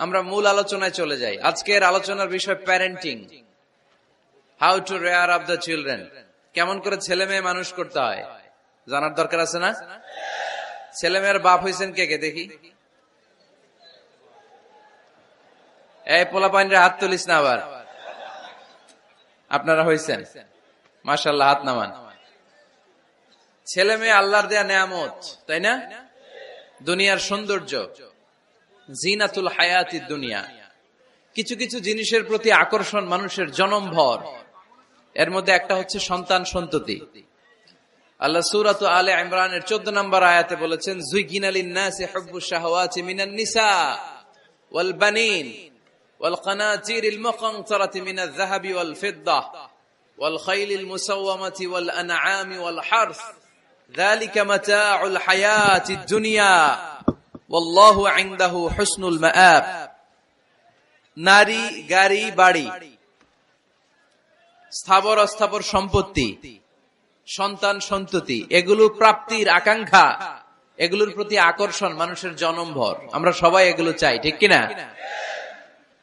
আমরা মূল আলোচনায় চলে যাই। আজকের আলোচনার বিষয় parenting, how to rare up the children. কেমন করে ছেলে মেয়ে মানুষ করতে হয় জানার দরকার আছে না? ছেলে মেয়ের বাপ হয়েছেন কে কে দেখি? এই পোলাপাইনরে হাত তুলিস না আবার। আপনারা হয়েছেন? মাশাআল্লাহ, হাত নামান। ছেলে মেয়ে আল্লাহর দেয়া নেয়ামত, তাই না? দুনিয়ার সৌন্দর্য, জিনাতুল হায়াতিদ দুনিয়া। কিছু কিছু জিনিসের প্রতি আকর্ষণ মানুষের জনমভর। এর মধ্যে একটা হচ্ছে সন্তান সন্ততি। আল্লাহ সূরাত আলে ইমরানের 14 নম্বর আয়াতে বলেছেন, যুয়িনা লিন-নাসি হুব্বুশ শাহাওয়াতি মিনান নিসা ওয়াল বানিন ওয়াল কানাতিরিল মুকানতারাতি মিনাজ যাহাবি ওয়াল ফিদ্দাহ ওয়াল খাইলিল মুসাওয়ামাতি ওয়াল আনআমি ওয়াল হারস যালিকা মাতাউল হায়াতিদ দুনিয়া ওয়াল্লাহু ইনদাহু হুসনুল মাআব। নারী, গাড়ি, বাড়ি, স্থাবর অস্থাবর সম্পত্তি, সন্তান সন্ততি, এগুলো প্রাপ্তির আকাঙ্ক্ষা, এগুলোর প্রতি আকর্ষণ মানুষের জনমভর। আমরা সবাই এগুলো চাই, ঠিক কিনা?